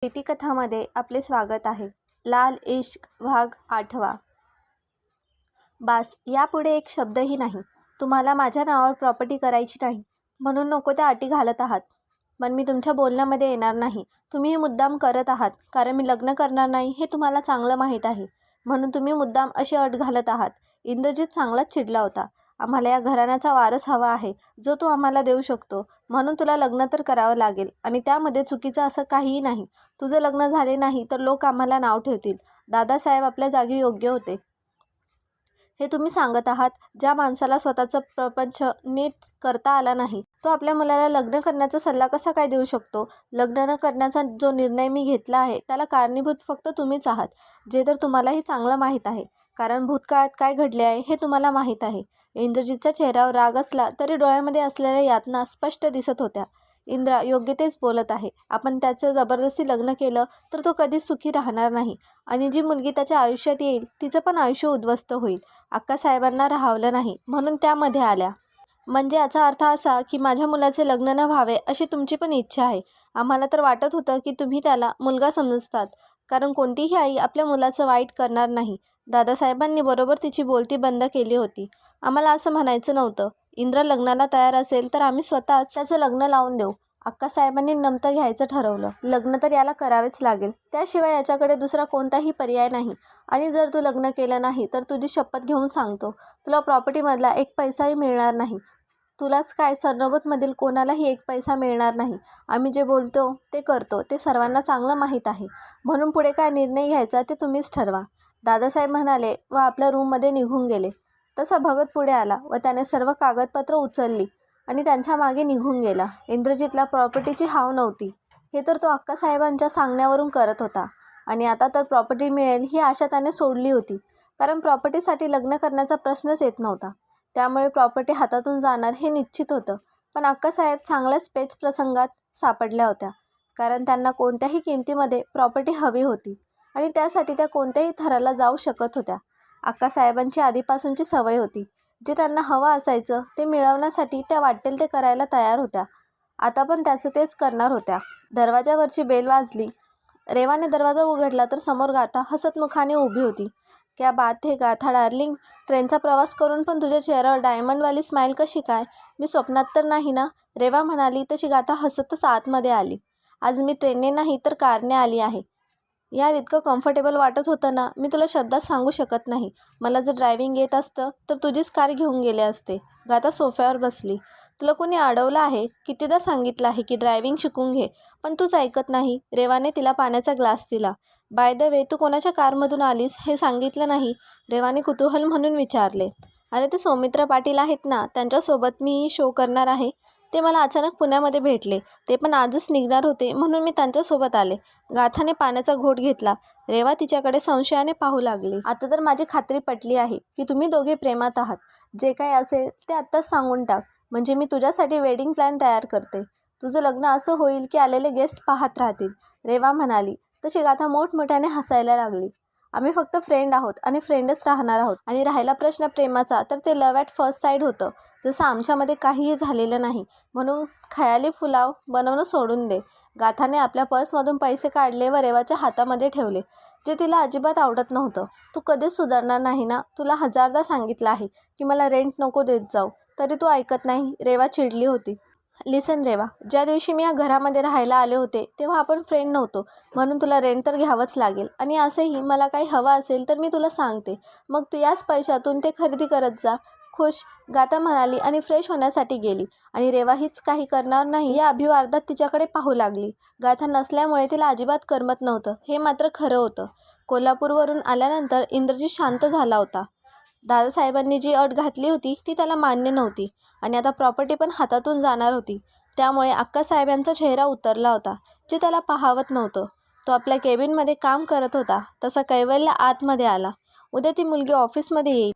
प्रीतिकथामध्ये आपले स्वागत आहे. लाल इश्क भाग 8. बास, यापुढे एक शब्दही नाही. तुम्हाला माझ्या नावावर प्रॉपर्टी करायची नाही म्हणून नको त्या अटी घालत आहात. पण मी तुमच्या बोलण्यामध्ये येणार नाही. तुम्ही हे मुद्दाम करत आहात कारण मी लग्न करणार नाही हे तुम्हाला चांगलं माहीत आहे, म्हणून तुम्ही मुद्दाम अशी अट घालत आहात. इंद्रजित चांगलाच चिडला होता. आम्हाला या घराण्याचा वारस हवा आहे, जो तू आम्हाला देऊ शकतो, म्हणून तुला लग्न तर करावं लागेल. आणि त्यामध्ये चुकीचं असं काहीही नाही. तुझं लग्न झाले नाही तर लोक आम्हाला नाव ठेवतील. दादासाहेब आपल्या जागी योग्य होते हे तुम्ही सांगत आहात. ज्या माणसाला स्वतःचा प्रपंच नीट करता आला नाही, तो आपल्या मुलाला लग्न करण्याचा सल्ला कसा काय देऊ शकतो? लग्न न करण्याचा जो निर्णय मी घेतला आहे त्याला कारणीभूत फक्त तुम्हीच आहात, जे तर तुम्हालाही चांगलं माहीत आहे. कारण भूतकाळात काय घडले आहे हे तुम्हाला माहीत आहे. इंद्रजितच्या चेहऱ्यावर राग असला तरी डोळ्यामध्ये असलेल्या यातना स्पष्ट दिसत होत्या. इंद्रा योग्य तेच बोलत आहे. आपण त्याचं जबरदस्ती लग्न केलं तर तो कधीच सुखी राहणार नाही आणि जी मुलगी त्याच्या आयुष्यात येईल तिचं पण आयुष्य उद्ध्वस्त होईल. अक्कासाहेबांना राहावलं नाही म्हणून त्यामध्ये आल्या. म्हणजे याचा अर्थ असा की माझ्या मुलाचे लग्न न व्हावे अशी तुमची पण इच्छा आहे. आम्हाला तर वाटत होतं की तुम्ही त्याला मुलगा समजतात, कारण कोणतीही आई आपल्या मुलाचं वाईट करणार नाही. दादासाहेबांनी बरोबर तिची बोलती बंद केली होती. आम्हाला असं म्हणायचं नव्हतं. इंद्र लग्नाला तयार असेल तर आम्ही स्वतःच त्याचं लग्न लावून देऊ. अक्कासाहेबांनी नमतं घ्यायचं ठरवलं. लग्न तर याला करावेच लागेल, त्याशिवाय याच्याकडे दुसरा कोणताही पर्याय नाही. आणि जर तू लग्न केलं नाही तर तुझी शपथ घेऊन सांगतो, तुला प्रॉपर्टीमधला एक पैसाही मिळणार नाही. तुलाच काय, सरनोबतमधील कोणालाही एक पैसा मिळणार नाही. आम्ही जे बोलतो ते करतो, ते सर्वांना चांगलं माहीत आहे. म्हणून पुढे काय निर्णय घ्यायचा ते तुम्हीच ठरवा. दादासाहेब म्हणाले व आपल्या रूममध्ये निघून गेले. तसा भगत पुढे आला व त्याने सर्व कागदपत्र उचलली आणि त्यांच्या मागे निघून गेला. इंद्रजितला प्रॉपर्टीची हाव नव्हती. हे तर तो अक्कासाहेबांच्या सांगण्यावरून करत होता. आणि आता तर प्रॉपर्टी मिळेल ही आशा त्याने सोडली होती, कारण प्रॉपर्टीसाठी लग्न करण्याचा प्रश्नच येत नव्हता. त्यामुळे प्रॉपर्टी हातातून जाणार हे निश्चित होतं. पण अक्कासाहेब चांगल्याच पेच प्रसंगात सापडल्या होत्या, कारण त्यांना कोणत्याही किमतीमध्ये प्रॉपर्टी हवी होती आणि त्यासाठी त्या कोणत्याही थराला जाऊ शकत होत्या. अक्कासाहेबांची आधीपासूनची सवय होती. जे त्यांना हवं असायचं ते मिळवण्यासाठी त्या वाटेल ते करायला तयार होत्या. आता पण त्याचं तेच करणार होत्या. दरवाजावरची बेल वाजली. रेवाने दरवाजा उघडला तर समोर गाथा हसतमुखाने उभी होती. क्या बात है गाथा डार्लिंग, ट्रेनचा प्रवास करून पण तुझ्या चेहऱ्यावर डायमंडवाली स्माईल कशी काय? मी स्वप्नात तर नाही ना? रेवा म्हणाली तशी गाथा हसतच आतमध्ये आली. आज मी ट्रेनने नाही तर कारने आली आहे. यार, इतकं कम्फर्टेबल वाटत होतं ना, मी तुला शब्दात सांगू शकत नाही. मला जर ड्रायव्हिंग येत असतं तर तुझीच कार घेऊन गेले असते. गाथा सोफ्यावर बसली. तुला कोणी अडवलं आहे? कितीदा सांगितलं आहे की ड्रायव्हिंग शिकून घे, पण तूच ऐकत नाही. रेवाने तिला पाण्याचा ग्लास दिला. बाय द वे, तू कोणाच्या कारमधून आलीस हे सांगितलं नाही? रेवाने कुतूहल म्हणून विचारले. अरे, ते सौमित्र पाटील आहेत ना, त्यांच्यासोबत मी शो करणार आहे. ते मला अचानक पुण्यामध्ये भेटले. ते पण आजच निघणार होते म्हणून मी त्यांच्यासोबत आले. गाथाने पाण्याचा घोट घेतला. रेवा तिच्याकडे संशयाने पाहू लागली. आता तर माझी खात्री पटली आहे की तुम्ही दोघे प्रेमात आहात. जे काही असेल ते आत्ताच सांगून टाक, म्हणजे मी तुझ्यासाठी वेडिंग प्लॅन तयार करते. तुझं लग्न असं होईल की आलेले गेस्ट पाहत राहतील. रेवा म्हणाली. तशी गाथा मोठमोठ्याने हसायला लागली. आम्ही फक्त फ्रेंड आहोत आणि फ्रेंडच राहणार आहोत. आणि राहिला प्रश्न प्रेमाचा, तर ते लव्ह ॲट फर्स्ट साईड होतं. जसं आमच्यामध्ये काहीही झालेलं नाही, म्हणून खयाली पुलाव बनवणं सोडून दे. गाथाने आपल्या पर्समधून पैसे काढले व रेवाच्या हातामध्ये ठेवले, जे तिला अजिबात आवडत नव्हतं. तू कधीच सुधारणार नाही ना? तुला 1000दा सांगितलं आहे की मला रेंट नको देत जाऊ, तरी तू ऐकत नाही. रेवा चिडली होती. लिसन रेवा, ज्या दिवशी मी या घरामध्ये राहायला आले होते तेव्हा आपण फ्रेंड नव्हतो, म्हणून तुला रेंट तर घ्यावंच लागेल. आणि असंही मला काही हवं असेल तर मी तुला सांगते, मग तू याच पैशातून ते खरेदी करत जा. खुश, गाथा म्हणाली आणि फ्रेश होण्यासाठी गेली. आणि रेवा हीच काही करणार नाही या अभिवादात तिच्याकडे पाहू लागली. गाथा नसल्यामुळे तिला अजिबात करमत नव्हतं, हे मात्र खरं होतं. कोल्हापूरवरून आल्यानंतर इंद्रजित शांत झाला होता. दादासाहेबांनी जी अट घातली होती ती त्याला मान्य नव्हती आणि आता प्रॉपर्टी पण हातातून जाणार होती. त्यामुळे अक्कासाहेबांचा चेहरा उतरला होता, जे त्याला पाहावत नव्हतं. तो आपल्या केबिनमध्ये काम करत होता तसा कैवल्य आतमध्ये आला. उद्या ती मुलगी ऑफिसमध्ये येईल.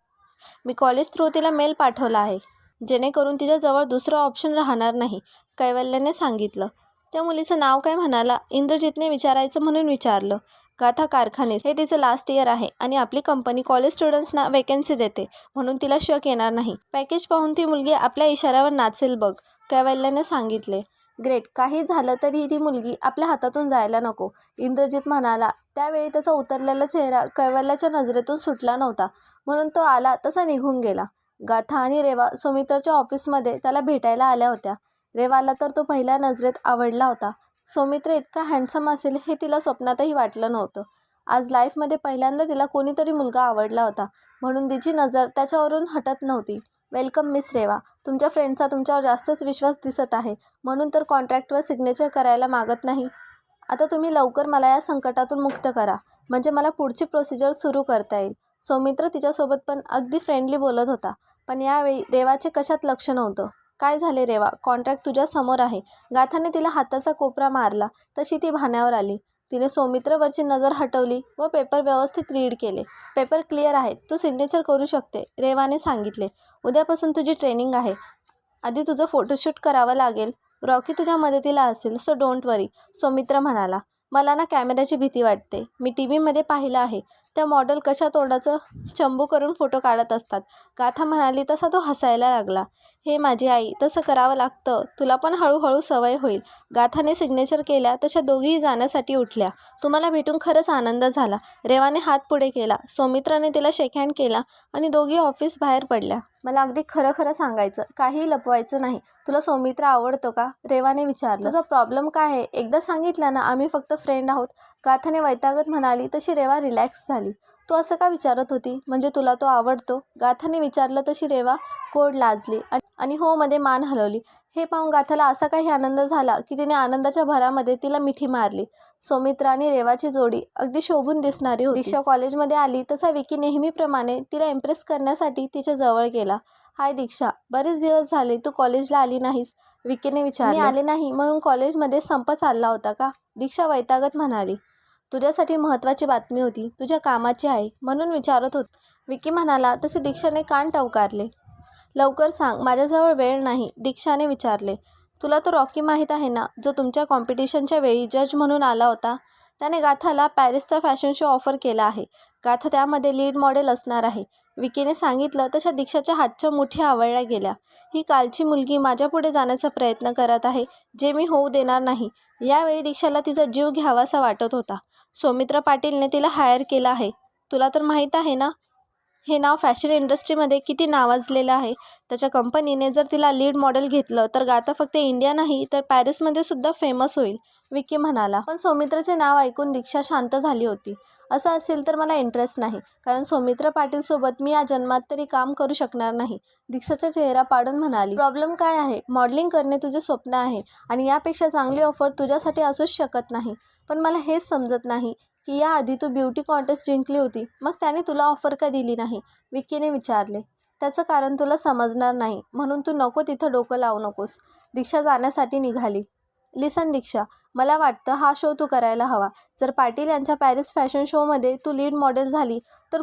मी कॉलेज थ्रू तिला मेल पाठवला आहे, जेणेकरून तिच्याजवळ दुसरं ऑप्शन राहणार नाही, कैवल्याने सांगितलं. त्या मुलीचं नाव काय म्हणाला? इंद्रजितने विचारायचं म्हणून विचारलं. गाथा कारखानेस. हे तिचं लास्ट इयर आहे आणि आपली कंपनी कॉलेज स्टुडंट्सना वेकन्सी देते, म्हणून तिला शक येणार नाही. पॅकेज पाहून ती मुलगी आपल्या इशाऱ्यावर नाचेल बघ, कैवल्याने सांगितले. ग्रेट, काही झालं तरी ती मुलगी आपल्या हातातून जायला नको, इंद्रजित म्हणाला. त्यावेळी त्याचा उतरलेला चेहरा कैवल्याच्या नजरेतून सुटला नव्हता, म्हणून तो आला तसा निघून गेला. गाथा आणि रेवा सौमित्राच्या ऑफिसमध्ये त्याला भेटायला आल्या होत्या. रेवाला तर तो पहिल्या नजरेत आवडला होता. सौमित्र इतका हँडसम असेल हे तिला स्वप्नातही वाटलं नव्हतं. आज लाईफमध्ये पहिल्यांदा तिला कोणीतरी मुलगा आवडला होता, म्हणून तिची नजर त्याच्यावरून हटत नव्हती. Welcome miss Reva. तुमच्या फ्रेंडचा तुमच्यावर जास्तच विश्वास दिसत आहे, म्हणून तर कॉन्ट्रॅक्टवर सिग्नेचर करायला मागत नाही. आता तुम्ही लवकर मला या संकटातून मुक्त करा, म्हणजे मला पुढची प्रोसिजर सुरू करता येईल. सौमित्र तिच्यासोबत पण अगदी फ्रेंडली बोलत होता, पण यावेळी रेवाचे कशात लक्ष नव्हतं. काय झाले रेवा, कॉन्ट्रॅक्ट तुझ्या समोर आहे. गाथाने तिला हाताचा कोपरा मारला तशी ती भानावर आली. तिने सौमित्रवरची नजर हटवली व पेपर व्यवस्थित रीड केले. पेपर क्लिअर आहेत, तू सिग्नेचर करू शकते, रेवाने सांगितले. उद्यापासून तुझी ट्रेनिंग आहे. आधी तुझं फोटोशूट करावं लागेल. रॉकी तुझ्या मदतीला असेल, सो डोंट वरी, सौमित्र म्हणाला. मला ना कॅमेऱ्याची भीती वाटते. मी TV मध्ये पाहिलं आहे, त्या मॉडेल कशा तोंडाचं चंबू करून फोटो काढत असतात. गाथा म्हणाली तसा तो हसायला लागला. हे माझी आई, तसं करावं लागतं, तुला पण हळूहळू सवय होईल. गाथाने सिग्नेचर केल्या तशा दोघीही जाण्यासाठी उठल्या. तुम्हाला भेटून खरंच आनंद झाला, रेवाने हात पुढे केला. सौमित्राने तिला शेकहँड केला आणि दोघी ऑफिस बाहेर पडल्या. मला अगदी खरं खरं सांगायचं, काहीही लपवायचं नाही. तुला सौमित्र आवडतो का, रेवाने विचारलं. तुझा प्रॉब्लेम काय आहे, एकदा सांगितलं ना, आम्ही फक्त फ्रेंड आहोत, गाथाने वैतागत म्हणाली. तशी रेवा रिलॅक्स झाली. तू असं का विचारत होती, म्हणजे तुला तो आवडतो, गाथाने विचारलं. तशी रेवा कोड लाजली आणि हो मध्ये मान हलवली. हे पाहून गाथाला असा काही आनंद झाला की तिने आनंदाच्या भरामध्ये तिला मिठी मारली. सौमित्र आणि रेवाची जोडी अगदी शोभून दिसणारी होती. दीक्षा कॉलेजमध्ये आली तसा विकी नेहमीप्रमाणे तिला इम्प्रेस करण्यासाठी तिच्या जवळ गेला. हाय दीक्षा, बरेच दिवस झाले, तू कॉलेजला आली नाहीस, विकीने विचारले. मी आले नाही म्हणून कॉलेजमध्ये संप चालला होता का, दीक्षा वैतागत म्हणाली. तुझ्यासाठी महत्त्वाची बातमी होती, तुझ्या कामाची आहे, म्हणून विचारत होत, विकी म्हणाला. तसे दीक्षाने कान टवकारले. लवकर सांग, माझ्याजवळ वेळ नाही, दीक्षाने विचारले. तुला तो रॉकी माहीत आहे ना, जो तुमच्या कॉम्पिटिशनच्या वेळी जज म्हणून आला होता. त्याने गाथाला पॅरिसचा फॅशन शो ऑफर केला आहे. गाथा त्यामध्ये लीड मॉडेल असणार आहे, विकीने सांगितलं. तशा दीक्षाच्या हातच्या मुठ्या आवळल्या गेल्या. ही कालची मुलगी माझ्यापुढे जाण्याचा प्रयत्न करत आहे, जे मी होऊ देणार नाही. यावेळी दीक्षाला तिचा जीव घ्यावासा वाटत होता. सौमित्र पाटीलने तिला हायर केलं आहे, तुला तर माहीत आहे ना. हे नाव फॅशन इंडस्ट्रीमध्ये किती नावाजलेलं आहे. त्याच्या कंपनीने जर तिला लीड मॉडेल घेतलं तर गाथा फक्त इंडिया नाही तर पॅरिसमध्ये सुद्धा फेमस होईल, विकी म्हणाला. पण सौमित्रचे नाव ऐकून दीक्षा शांत झाली होती. असं असेल तर मला इंटरेस्ट नाही, कारण सौमित्र पाटीलसोबत मी या जन्मात तरी काम करू शकणार नाही, दीक्षाचा चेहरा पाडून म्हणाली. प्रॉब्लेम काय आहे, मॉडेलिंग करणे तुझे स्वप्न आहे आणि यापेक्षा चांगली ऑफर तुझ्यासाठी असूच शकत नाही. पण मला हेच समजत नाही की याआधी तू ब्युटी कॉन्टेस्ट जिंकली होती, मग त्याने तुला ऑफर का दिली नाही, विकीने विचारले. त्याचं कारण तुला समजणार नाही, म्हणून तू नको तिथं डोकं लावू नकोस. दीक्षा जाण्यासाठी निघाली. लिसन दीक्षा, मला वाटतं हा शो तू करायला हवा. जर पाटील यांच्या पॅरिस फॅशन शोमध्ये तू लीड मॉडेल झाली तर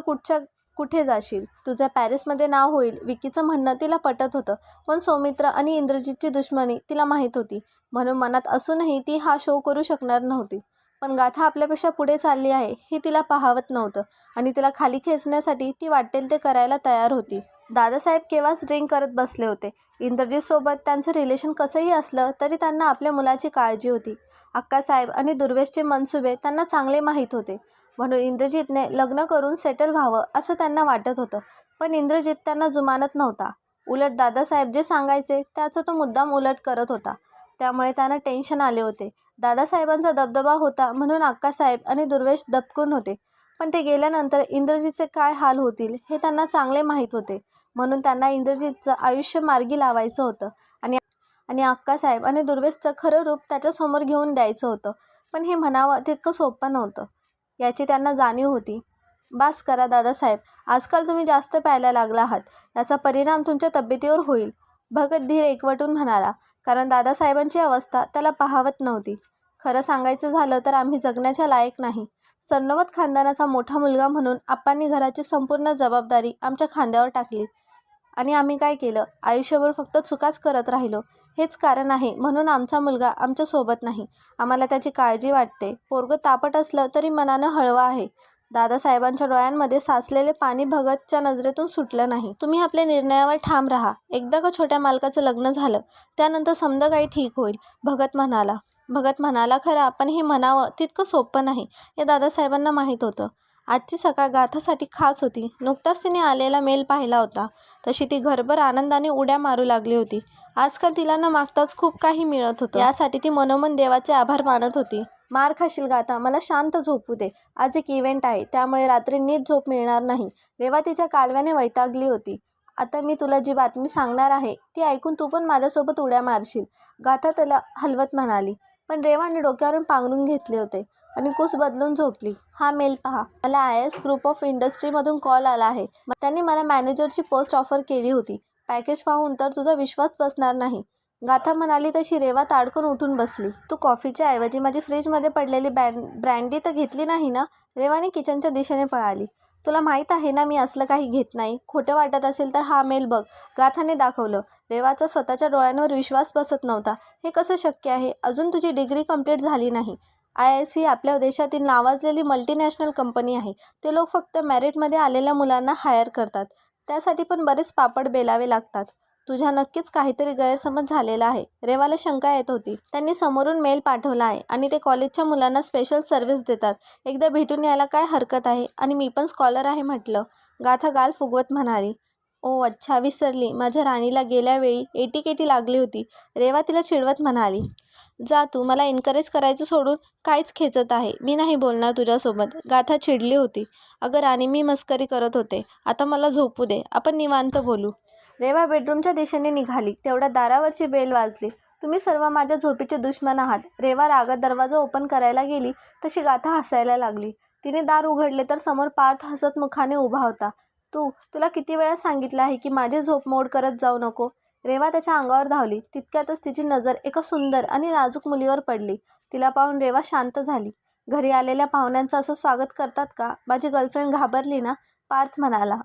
कुठे जाशील, तुझं पॅरिसमध्ये नाव होईल. विकीचं म्हणणं तिला पटत होतं, पण सौमित्र आणि इंद्रजितची दुश्मनी तिला माहीत होती, म्हणून मनात असूनही ती हा शो करू शकणार नव्हती. पण गाथा आपल्यापेक्षा पुढे चालली आहे हे तिला पाहावत नव्हतं आणि तिला खाली खेचण्यासाठी ती वाटेल ते करायला तयार होती. दादासाहेब केव्हाच ड्रिंक करत बसले होते. इंद्रजितसोबत त्यांचं रिलेशन कसंही असलं तरी त्यांना आपल्या मुलाची काळजी होती. अक्कासाहेब आणि दुर्वेशचे मनसुबे त्यांना चांगले माहीत होते, म्हणून इंद्रजितने लग्न करून सेटल व्हावं असं त्यांना वाटत होतं. पण इंद्रजित त्यांना जुमानत नव्हता. उलट दादासाहेब जे सांगायचे त्याचं तो मुद्दाम उलट करत होता, त्यामुळे त्यांना टेन्शन आले होते. दादासाहेबांचा दबदबा होता म्हणून अक्कासाहेब आणि दुर्वेश दबकून होते, पण ते गेल्यानंतर इंद्रजितचे काय हाल होतील हे त्यांना चांगले माहीत होते, म्हणून त्यांना इंद्रजितचं आयुष्य मार्गी लावायचं होतं आणि अक्कासाहेब आणि दुर्वेशचं खरं रूप त्याच्यासमोर घेऊन द्यायचं होतं. पण हे म्हणावं तितकं सोपं नव्हतं, याची त्यांना जाणीव होती. बास करा दादासाहेब, आजकाल तुम्ही जास्त प्यायला लागला आहात, याचा परिणाम तुमच्या तब्येतीवर होईल, भगत धीर एकवटून म्हणाला. कारण दादासाहेबांची अवस्था त्याला पाहावत नव्हती. खरं सांगायचं झालं तर आम्ही जगण्याच्या लायक नाही. सरनोबत खानदानाचा मोठा मुलगा म्हणून आप्पांनी घराची संपूर्ण जबाबदारी आमच्या खांद्यावर टाकली आणि आम्ही काय केलं, आयुष्यभर फक्त चुकाच करत राहिलो. हेच कारण आहे म्हणून आमचा मुलगा आमच्या सोबत नाही. आम्हाला त्याची काळजी वाटते. पोरगं तापट असलं तरी मनानं हळवं आहे. दादासाहेबांच्या डोळ्यांमध्ये साचलेले पाणी भगतच्या नजरेतून सुटलं नाही. तुम्ही आपल्या निर्णयावर ठाम राहा. एकदा का छोट्या मालकाचं लग्न झालं त्यानंतर समजा काही ठीक होईल, भगत म्हणाला खरा, पण हे म्हणावं तितकं सोपं नाही हे दादासाहेबांना माहीत होतं. आजची सकाळ गाथासाठी खास होती. नुकताच तिने आलेला मेल पाहिला होता. तशी ती घरभर आनंदाने उड्या मारू लागली होती. आजकाल तिला न मागताच खूप काही मिळत होतं. यासाठी ती मनोमन देवाचे आभार मानत होती. मार खाशील गाथा, मला शांत झोपू दे. आज एक इव्हेंट आहे, त्यामुळे रात्री नीट झोप मिळणार नाही. रेवा तिच्या कालव्याने वैतागली होती. आता मी तुला जी बातमी सांगणार आहे ती ऐकून तू पण माझ्यासोबत उड्या मारशील, गाथा त्याला हलवत म्हणाली. पण रेवाने डोक्यावरून पांघरून घेतले होते आणि कुस बदलून झोपली. हा मेल पहा. मला IAS ग्रुप ऑफ इंडस्ट्रीमधून कॉल आला आहे. त्यांनी मला मॅनेजरची पोस्ट ऑफर केली होती. पॅकेज पाहून तर तुझा विश्वास बसणार नाही. गाथा म्हणाली तशी रेवा ताडकन उठून बसली. तू कॉफीच्या ऐवजी माझी फ्रीजमध्ये पडलेली ब्रँडी तर घेतली नाही ना? रेवाने किचनच्या दिशेने पळाली. तुला माहीत आहे ना मी असलं काही घेत नाही. खोटं वाटत असेल तर हा मेल बघ, गाथाने दाखवलं. रेवाचा स्वतःच्या डोळ्यांवर विश्वास बसत नव्हता. हे कसं शक्य आहे? अजून तुझी डिग्री कंप्लीट झाली नाही. IAS ही आपल्या देशातील नावाजलेली मल्टीनॅशनल कंपनी आहे. ते लोक फक्त मेरिटमध्ये आलेल्या मुलांना हायर करतात. त्यासाठी पण बरेच पापड बेलावे लागतात. तुझ्या नक्कीच काहीतरी गैरसमज झालेला आहे. रेवाला शंका येत होती. त्यांनी समोरून मेल पाठवला आहे आणि ते कॉलेजच्या मुलांना स्पेशल सर्व्हिस देतात. एकदा भेटून यायला काय हरकत आहे? आणि मी पण स्कॉलर आहे म्हटलं. गाथा गाल फुगवत म्हणाली. ओ अच्छा, विसरली. माझ्या राणीला गेल्या वेळी एटीकेटी लागली होती. रेवा तिला चिडवत म्हणाली. जा तू, मला एनकरेज करायचं सोडून काहीच खेचत आहे. मी नाही बोलणार तुझ्यासोबत. गाथा चिडली होती. अगं राणी, मी मस्करी करत होते. आता मला झोपू दे, आपण निवांत बोलू. रेवा बेडरूमच्या दिशेने निघाली. तेवढ्या दारावरची बेल वाजली. तुम्ही सर्व माझ्या झोपीचे दुश्मन आहात. रेवा रागात दरवाजा ओपन करायला गेली तशी गाथा हसायला लागली. तिने दार उघडले तर समोर पार्थ हसत मुखाने उभा होता. तुला किती वेळा सांगितलं आहे की माझी झोप मोड करत जाऊ नको. रेवा त्याच्या अंगावर धावली. तितक्यातच तिची नजर एका सुंदर आणि नाजूक मुलीवर पडली. तिला पाहून रेवा शांत झाली. घरी आलेल्या पाहुण्यांचं असं स्वागत करतात का? माझी गर्लफ्रेंड घाबरली ना? पार्थ म्हणाला.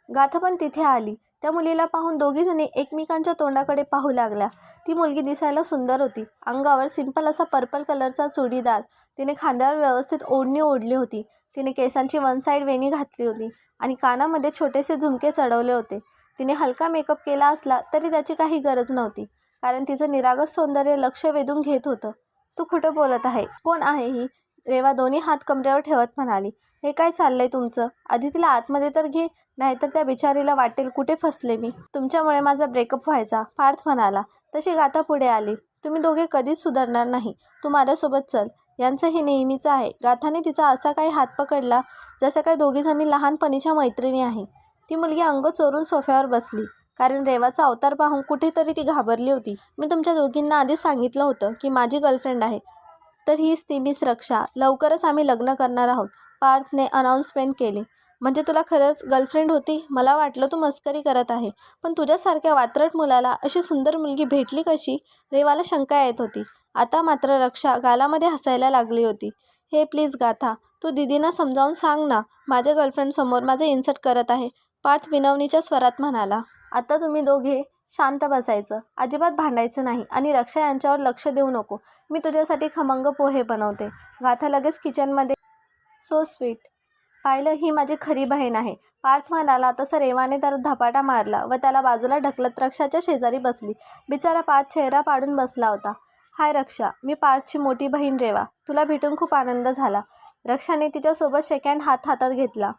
गाथा पण तिथे आली. त्या मुलीला पाहून दोघीजणी एकमेकांच्या तोंडाकडे पाहू लागल्या. ती मुलगी दिसायला सुंदर होती. अंगावर सिंपल असा पर्पल कलरचा चुडीदार. तिने खांद्यावर व्यवस्थित ओढणी ओढली होती. तिने केसांची वन साईड वेणी घातली होती आणि कानामध्ये छोटेसे झुमके चढवले होते. तिने हलका मेकअप केला असला तरी त्याची काही गरज नव्हती, कारण तिचं निरागस सौंदर्य लक्ष वेधून घेत होतं. तू खोटं बोलत आहे. कोण आहे ही? रेवा दोन्ही हात कमरेवर ठेवत म्हणाली. हे काय चाललंय तुमचं? आधी तिला आतमध्ये तर घे, नाहीतर त्या बिचारीला वाटेल कुठे फसले मी. तुमच्यामुळे माझा ब्रेकअप व्हायचा, पार्थ म्हणाला. तशी गाथा पुढे आली. तुम्ही दोघे कधीच सुधारणार नाही. तू माझ्यासोबत चल. यांचं हे नेहमीचं आहे. गाथाने तिचा असा काही हात पकडला जसं काही दोघीजणी लहानपणीच्या मैत्रिणी आहे. ती मुलगी अंग चोरून सोफ्यावर बसली, कारण रेवाचा अवतार पाहून कुठेतरी ती घाबरली होती. मी तुमच्या दोघींना आधी सांगितलं होतं की माझी गर्लफ्रेंड आहे. तर हीच ती मिस रक्षा. लवकरच आम्ही लग्न करणार आहोत, पार्थने अनाउन्समेंट केली. म्हणजे तुला खरंच गर्लफ्रेंड होती? मला वाटलं तू मस्करी करत आहे. पण तुझ्यासारख्या वात्रट मुलाला अशी सुंदर मुलगी भेटली कशी? रेवाला शंका येत होती. आता मात्र रक्षा गालामध्ये हसायला लागली होती. हे प्लीज गाथा, तू दीदींना समजावून सांग ना. माझ्या गर्लफ्रेंडसमोर माझे इन्सल्ट करत आहे, पार्थ विनवणीच्या स्वरात म्हणाला. आता तुम्ही दोघे शांत बसायचं, अजिबात भांडायचं नाही आणि रक्षा यांच्यावर लक्ष देऊ नको. मी तुझ्यासाठी खमंग पोहे बनवते. गाथा लगेच किचनमध्ये. So sweet. पाहिलं, ही माझी खरी बहीण आहे, पार्थ म्हणाला. तसं रेवाने त्याला धपाटा मारला व त्याला बाजूला ढकलत रक्षाच्या शेजारी बसली. बिचारा पार्थ चेहरा पाडून बसला होता. हाय रक्षा, मी पार्थची मोठी बहीण रेवा. तुला भेटून खूप आनंद झाला. रक्षाने तिच्यासोबत सेकंड हातात घेतला.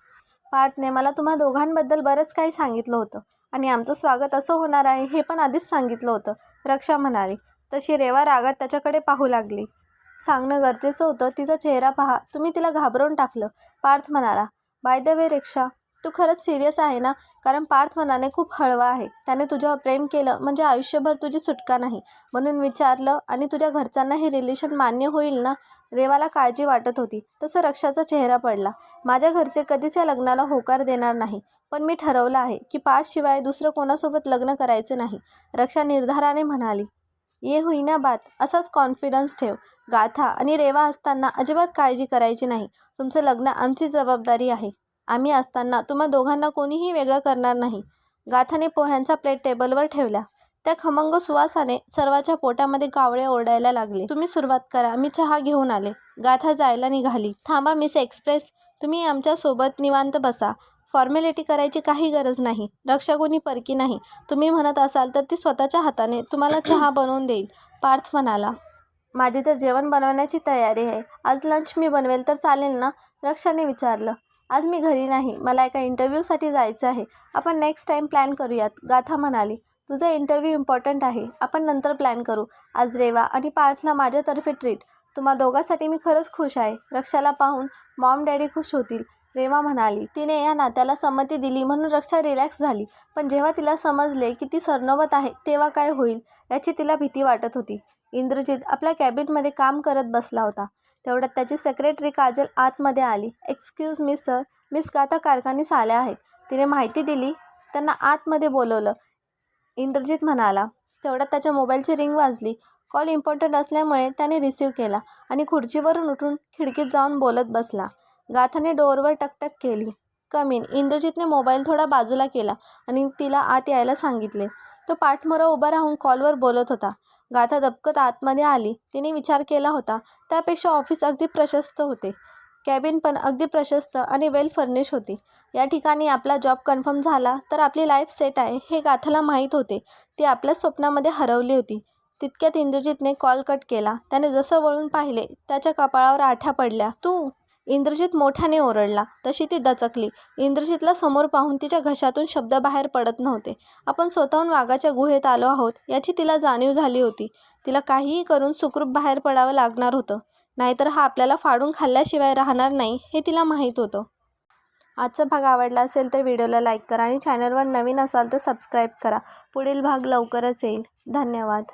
पार्थने मला तुम्हा दोघांबद्दल बरंच काही सांगितलं होतं आणि आमचं स्वागत असं होणार आहे हे पण आधीच सांगितलं होतं, रक्षा म्हणाली. तशी रेवा रागात त्याच्याकडे पाहू लागली. सांगणं गरजेचं होतं. तिचा चेहरा पहा, तुम्ही तिला घाबरवून टाकलं, पार्थ म्हणाला. बाय द वे रक्षा, तू खरंच सिरियस आहे ना? कारण पार्थ मनाने खूप हळवा आहे. त्याने तुझ्यावर प्रेम केलं म्हणजे आयुष्यभर तुझी सुटका नाही, म्हणून विचारलं. आणि तुझ्या घरच्यांना हे रिलेशन मान्य होईल ना? रेवाला काळजी वाटत होती. तसं रक्षाचा चेहरा पडला. माझ्या घरचे कधीच या लग्नाला होकार देणार नाही, पण मी ठरवलं आहे की पार्थशिवाय दुसरं कोणासोबत लग्न करायचे नाही, रक्षा निर्धाराने म्हणाली. ये हुई ना बात. असाच कॉन्फिडन्स ठेव. गाथा आणि रेवा असताना अजिबात काळजी करायची नाही. तुमचं लग्न आमची जबाबदारी आहे. आम्ही असताना तुम्हा दोघांना कोणीही वेगळं करणार नाही. गाथाने पोह्यांचा प्लेट टेबलवर ठेवल्या. त्या खमंग सुवासाने सर्वांच्या पोटामध्ये कावळे ओरडायला लागले. तुम्ही सुरुवात करा, मी चहा घेऊन आले. गाथा जायला निघाली. थांबा मिस एक्सप्रेस, तुम्ही आमच्यासोबत निवांत बसा. फॉर्मॅलिटी करायची काही गरज नाही. रक्षा कोणी परकी नाही. तुम्ही म्हणत असाल तर ती स्वतःच्या हाताने तुम्हाला चहा बनवून देईल, पार्थ म्हणाला. माझी तर जेवण बनवण्याची तयारी आहे. आज लंच मी बनवेल तर चालेल ना? रक्षाने विचारलं. आज मी घरी नाही, मला एका इंटरव्ह्यूसाठी जायचं आहे. आपण नेक्स्ट टाईम प्लॅन करूयात, गाथा म्हणाली. तुझा इंटरव्ह्यू इम्पॉर्टंट आहे, आपण नंतर प्लॅन करू. आज रेवा आणि पार्थला माझ्यातर्फे ट्रीट. तुम्हा दोघांसाठी मी खरंच खुश आहे. रक्षाला पाहून मॉम डॅडी खुश होतील, रेवा म्हणाली. तिने या नात्याला संमती दिली म्हणून रक्षा रिलॅक्स झाली. पण जेव्हा तिला समजले की ती सरनोबत आहे तेव्हा काय होईल याची तिला भीती वाटत होती. इंद्रजित आपल्या कॅबिनमध्ये काम करत बसला होता. तेवढ्यात त्याची सेक्रेटरी काजल आतमध्ये आली. एक्सक्यूज मी सर, मिस गाथा कारखानीस आल्या आहेत. तिने माहिती दिली. त्यांना आतमध्ये बोलवलं, इंद्रजित म्हणाला. तेवढ्यात त्याच्या मोबाईलची रिंग वाजली. कॉल इम्पॉर्टंट असल्यामुळे त्याने रिसीव्ह केला आणि खुर्चीवरून उठून खिडकीत जाऊन बोलत बसला. गाथाने डोअरवर टकटक केली. कम इन. इंद्रजितने मोबाईल थोडा बाजूला केला आणि तिला आत यायला सांगितले. तो पाठमोरा उभा राहून कॉलवर बोलत होता. गाथा दबकत आतमध्ये आली. तिने विचार केला होता त्यापेक्षा ऑफिस अगदी प्रशस्त होते. कॅबिन पण अगदी प्रशस्त आणि वेल फर्निश होती. या ठिकाणी आपला जॉब कन्फर्म झाला तर आपली लाईफ सेट आहे हे गाथाला माहीत होते. ती आपल्याच स्वप्नामध्ये हरवली होती. तितक्यात इंद्रजितने कॉल कट केला. त्याने जसं वळून पाहिले त्याच्या कपाळावर आठ्या पडल्या. तू? इंद्रजित मोठ्याने ओरडला. तशी ती दचकली. इंद्रजितला समोर पाहून तिच्या घशातून शब्द बाहेर पडत नव्हते. आपण स्वतःहून वाघाच्या गुहेत आलो आहोत याची तिला जाणीव झाली होती. तिला काहीही करून सुखरूप बाहेर पडावं लागणार होतं. नाहीतर हा आपल्याला फाडून खाल्ल्याशिवाय राहणार नाही हे तिला माहीत होतं. आजचा भाग आवडला असेल तर व्हिडिओला लाईक करा आणि चॅनलवर नवीन असाल तर सबस्क्राईब करा. पुढील भाग लवकरच येईल. धन्यवाद.